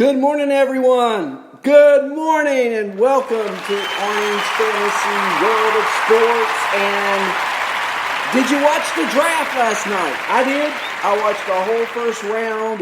Good morning, everyone. Good morning, and welcome to Orange Fantasy World of Sports. And did you watch the draft last night? I did. I watched the whole first round.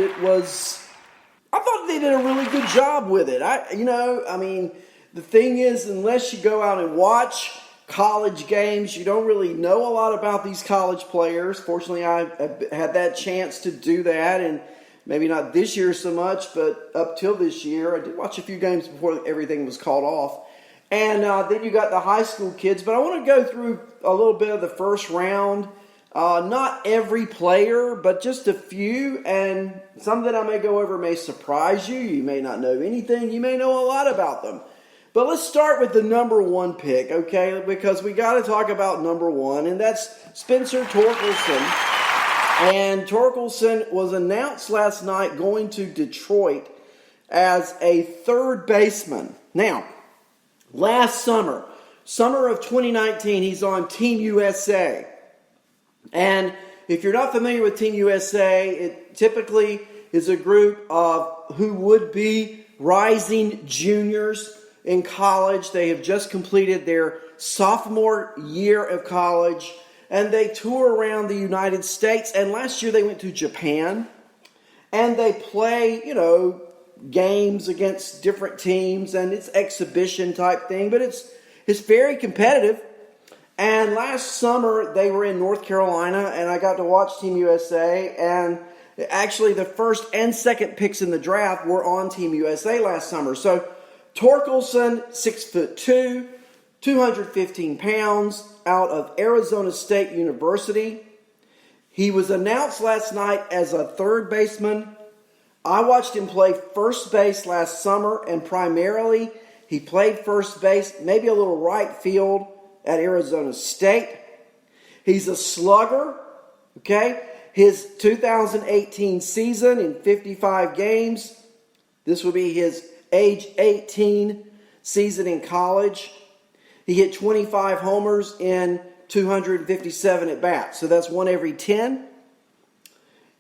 I thought they did a really good job with it. The thing is, unless you go out and watch college games, you don't really know a lot about these college players. Fortunately, I had that chance to do that, and maybe not this year so much, but up till this year, I did watch a few games before everything was called off. And then you got the high school kids. But I want to go through a little bit of the first round. Not every player, but just a few. And some that I may go over may surprise you. You may not know anything. You may know a lot about them. But let's start with the number one pick, okay? Because we got to talk about number one, and that's Spencer Torkelson. And Torkelson was announced last night going to Detroit as a third baseman. Now, last summer of 2019, he's on Team USA. And if you're not familiar with Team USA, it typically is a group of who would be rising juniors in college. They have just completed their sophomore year of college, and they tour around the United States. And last year they went to Japan, and they play, games against different teams, and it's exhibition type thing, but it's very competitive. And last summer they were in North Carolina, and I got to watch Team USA, and actually the first and second picks in the draft were on Team USA last summer. So Torkelson, 6'2", 215 pounds, out of Arizona State University. He was announced last night as a third baseman. I watched him play first base last summer, and primarily he played first base, maybe a little right field at Arizona State. He's a slugger, okay? His 2018 season in 55 games, this will be his age 18 season in college. He hit 25 homers in 257 at-bats. So that's 1 every 10.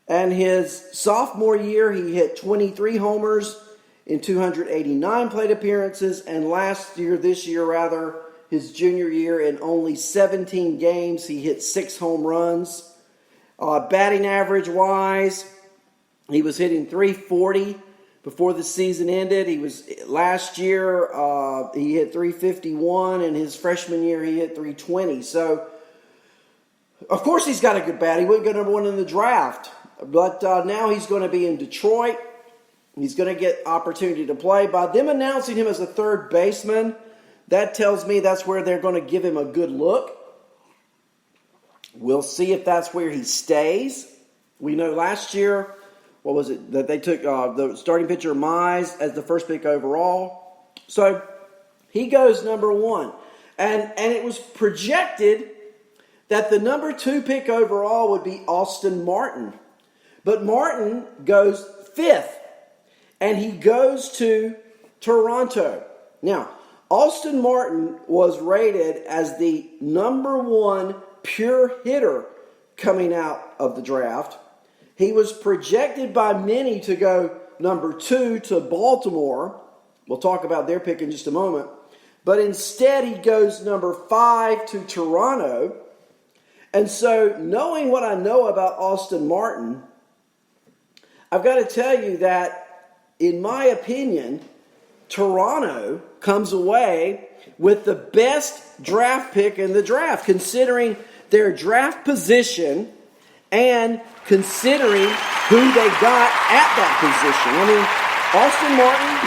And his sophomore year, he hit 23 homers in 289 plate appearances. And this year, his junior year, in only 17 games, he hit 6 home runs. Batting average-wise, he was hitting .340 before the season ended. Last year, he hit .351, and his freshman year, he hit .320. So, of course, he's got a good bat. He wouldn't go number one in the draft. But now he's going to be in Detroit. He's going to get opportunity to play. By them announcing him as a third baseman, that tells me that's where they're going to give him a good look. We'll see if that's where he stays. We know last year, that they took the starting pitcher Mize as the first pick overall. So he goes number one. And it was projected that the number 2 pick overall would be Austin Martin. But Martin goes 5th, and he goes to Toronto. Now, Austin Martin was rated as the number 1 pure hitter coming out of the draft. He was projected by many to go number 2 to Baltimore. We'll talk about their pick in just a moment. But instead, he goes number 5 to Toronto. And so, knowing what I know about Austin Martin, I've got to tell you that, in my opinion, Toronto comes away with the best draft pick in the draft, considering their draft position and considering who they got at that position. Austin Martin,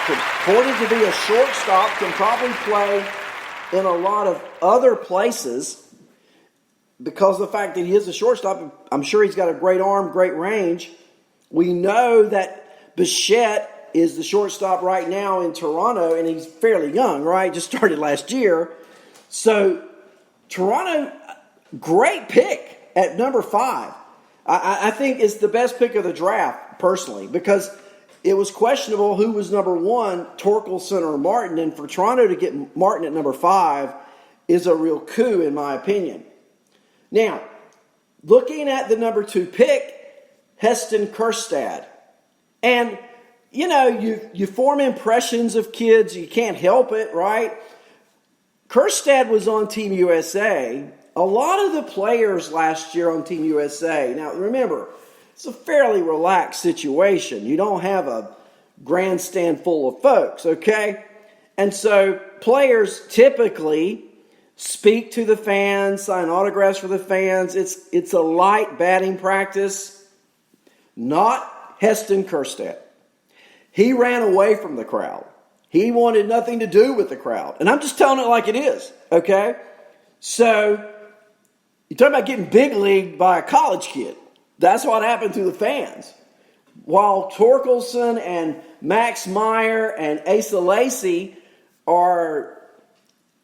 purported to be a shortstop, can probably play in a lot of other places because of the fact that he is a shortstop. I'm sure he's got a great arm, great range. We know that Bichette is the shortstop right now in Toronto, and he's fairly young, right? Just started last year. So, Toronto, great pick at number 5. I think it's the best pick of the draft, personally, because it was questionable who was number 1, Torkelson or Martin, and for Toronto to get Martin at number 5 is a real coup, in my opinion. Now, looking at the number 2 pick, Heston Kjerstad. And you form impressions of kids. You can't help it, right? Kerstad was on Team USA. A lot of the players last year on Team USA. Now, remember, it's a fairly relaxed situation. You don't have a grandstand full of folks, okay? And so players typically speak to the fans, sign autographs for the fans. It's a light batting practice. Not Heston Kjerstad. He ran away from the crowd. He wanted nothing to do with the crowd. And I'm just telling it like it is, okay? So, you talk about getting big leagued by a college kid. That's what happened to the fans. While Torkelson and Max Meyer and Asa Lacy are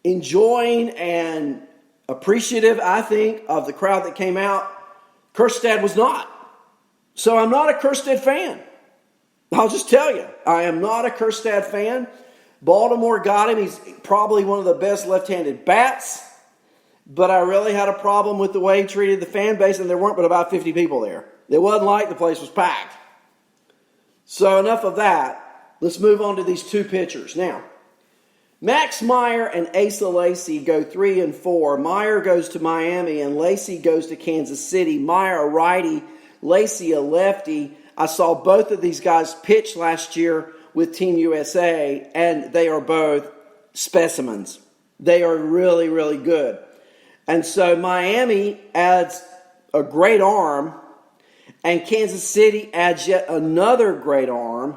enjoying and appreciative, I think, of the crowd that came out, Kjerstad was not. So I'm not a Kjerstad fan. I'll just tell you, I am not a Kjerstad fan. Baltimore got him. He's probably one of the best left-handed bats. But I really had a problem with the way he treated the fan base, and there weren't but about 50 people there. It wasn't like the place was packed. So enough of that. Let's move on to these two pitchers. Now, Max Meyer and Asa Lacy go 3 and 4. Meyer goes to Miami, and Lacy goes to Kansas City. Meyer a righty, Lacy a lefty. I saw both of these guys pitch last year with Team USA, and they are both specimens. They are really, really good. And so Miami adds a great arm, and Kansas City adds yet another great arm.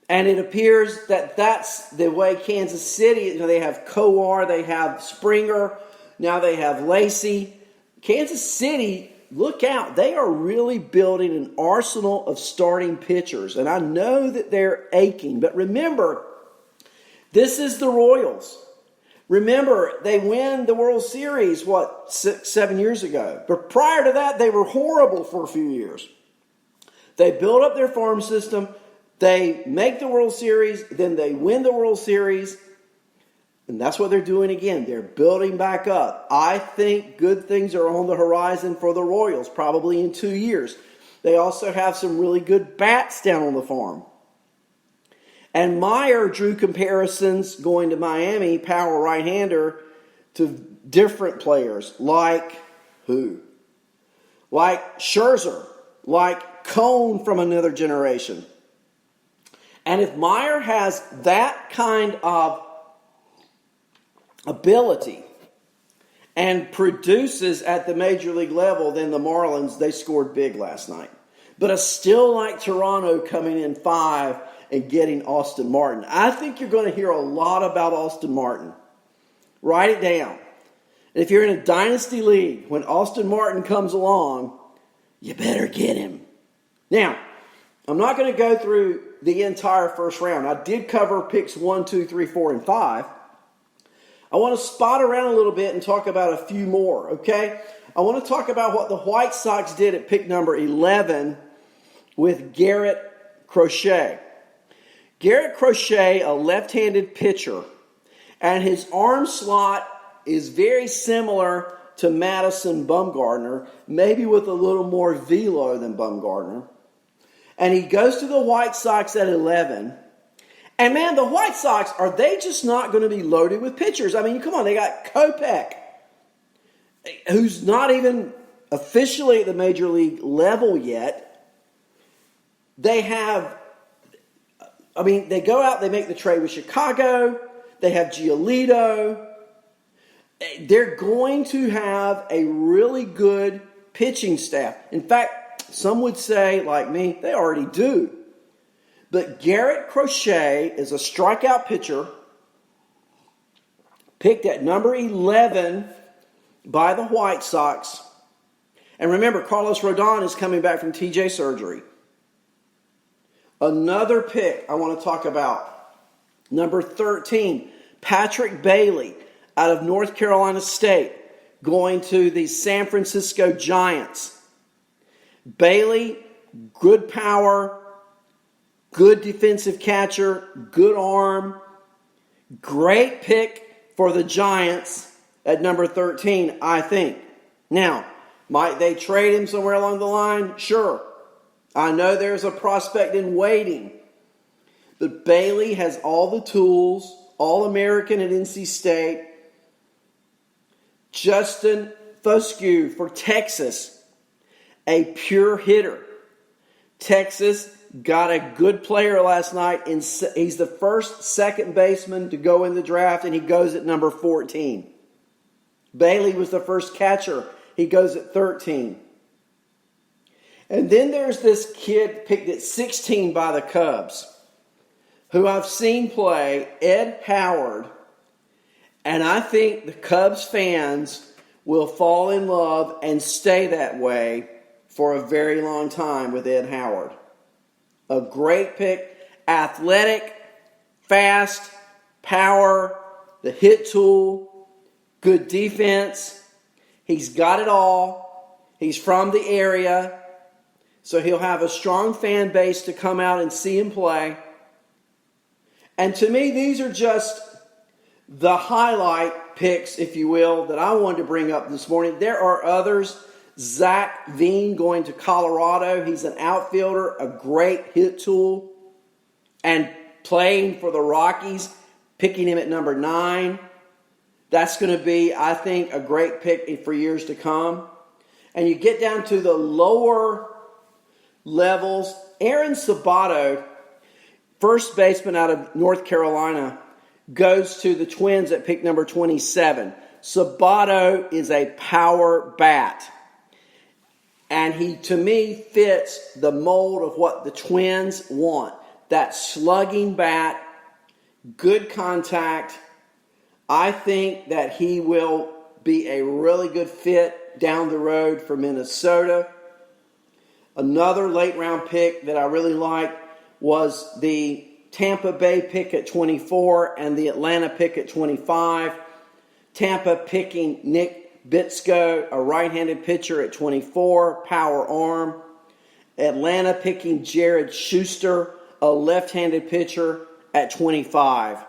And it appears that that's the way Kansas City, they have Kowar, they have Springer, now they have Lacy. Kansas City, look out, they are really building an arsenal of starting pitchers. And I know that they're aching, but remember, this is the Royals. Remember, they win the World Series, 7 years ago. But prior to that, they were horrible for a few years. They build up their farm system, they make the World Series, then they win the World Series, and that's what they're doing again. They're building back up. I think good things are on the horizon for the Royals, probably in 2 years. They also have some really good bats down on the farm. And Meyer drew comparisons going to Miami, power right-hander, to different players like who? Like Scherzer, like Cone from another generation. And if Meyer has that kind of ability and produces at the major league level, then the Marlins, they scored big last night. But I still like Toronto coming in 5 and getting Austin Martin. I think you're going to hear a lot about Austin Martin. Write it down. And if you're in a dynasty league, when Austin Martin comes along, you better get him. Now, I'm not going to go through the entire first round. I did cover picks 1, 2, 3, 4, and 5. I want to spot around a little bit and talk about a few more, okay? I want to talk about what the White Sox did at pick number 11 with Garrett Crochet. Garrett Crochet, a left-handed pitcher, and his arm slot is very similar to Madison Bumgarner, maybe with a little more velo than Bumgarner. And he goes to the White Sox at 11. And man, the White Sox, are they just not going to be loaded with pitchers? I mean, come on, they got Kopech, who's not even officially at the major league level yet. They go out, they make the trade with Chicago. They have Giolito. They're going to have a really good pitching staff. In fact, some would say, like me, they already do. But Garrett Crochet is a strikeout pitcher picked at number 11 by the White Sox. And remember, Carlos Rodon is coming back from TJ surgery. Another pick I want to talk about, number 13, Patrick Bailey out of North Carolina State, going to the San Francisco Giants. Bailey, good power, good defensive catcher, good arm, great pick for the Giants at number 13, I think. Now, might they trade him somewhere along the line? Sure. I know there's a prospect in waiting But Bailey has all the tools, All-American at NC State. Justin Foscue for Texas, a pure hitter. Texas got a good player last night, and he's the first second baseman to go in the draft, and he goes at number 14. Bailey was the first catcher. He goes at 13. And then there's this kid picked at 16 by the Cubs, who I've seen play, Ed Howard. And I think the Cubs fans will fall in love and stay that way for a very long time with Ed Howard. A great pick, athletic, fast, power, the hit tool, good defense. He's got it all. He's from the area, so he'll have a strong fan base to come out and see him play. And to me, these are just the highlight picks, if you will, that I wanted to bring up this morning. There are others. Zach Veen going to Colorado. He's an outfielder, a great hit tool, and playing for the Rockies, picking him at number 9. That's going to be, I think, a great pick for years to come. And you get down to the lower levels. Aaron Sabato, first baseman out of North Carolina, goes to the Twins at pick number 27. Sabato is a power bat. And he, to me, fits the mold of what the Twins want. That slugging bat, good contact. I think that he will be a really good fit down the road for Minnesota. Another late round pick that I really like was the Tampa Bay pick at 24 and the Atlanta pick at 25. Tampa picking Nick Bitsko, a right-handed pitcher at 24, power arm. Atlanta picking Jared Schuster, a left-handed pitcher at 25.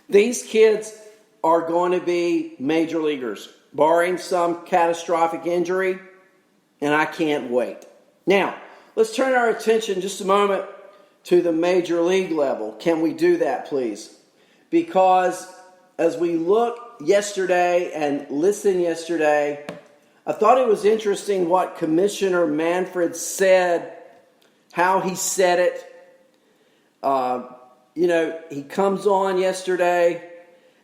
These kids are going to be major leaguers, barring some catastrophic injury, and I can't wait. Now, let's turn our attention just a moment to the major league level. Can we do that, please? Because as we look yesterday and listen yesterday, I thought it was interesting what Commissioner Manfred said, how he said it. He comes on yesterday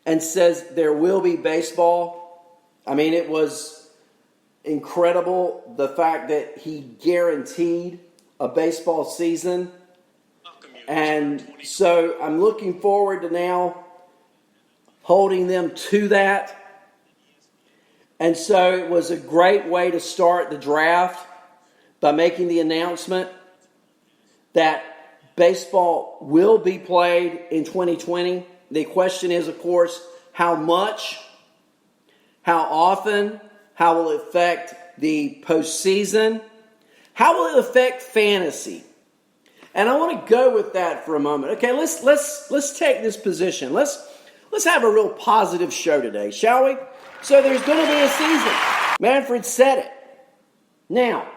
and says there will be baseball. I mean, it was incredible, the fact that he guaranteed a baseball season. And so I'm looking forward to now holding them to that. And so it was a great way to start the draft by making the announcement that baseball will be played in 2020. The question is, of course, how much, how often, how will it affect the postseason, how will it affect fantasy? And I want to go with that for a moment. Okay, let's take this position. Let's have a real positive show today, shall we? So there's going to be a season. Manfred said it. Now,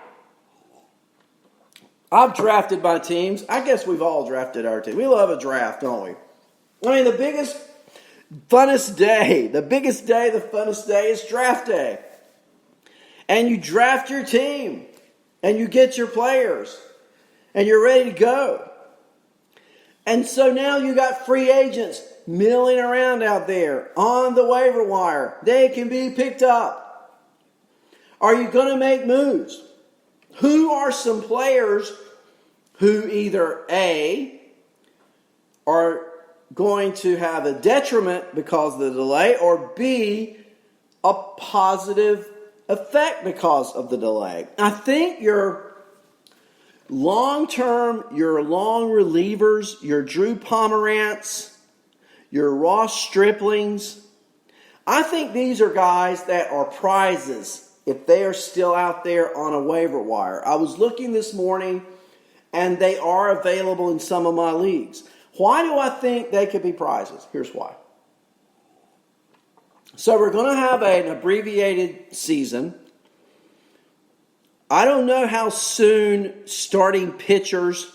I've drafted my teams. I guess we've all drafted our team. We love a draft, don't we? I mean, the biggest, funnest day, the funnest day is draft day. And you draft your team, and you get your players, and you're ready to go. And so now you got free agents milling around out there on the waiver wire. They can be picked up. Are you going to make moves? Who are some players who either A, are going to have a detriment because of the delay, or B, a positive effect because of the delay? I think your long-term, your long relievers, your Drew Pomerantz, your Ross Striplings, I think these are guys that are prizes if they are still out there on a waiver wire. I was looking this morning, and they are available in some of my leagues. Why do I think they could be prizes? Here's why. So we're going to have an abbreviated season. I don't know how soon starting pitchers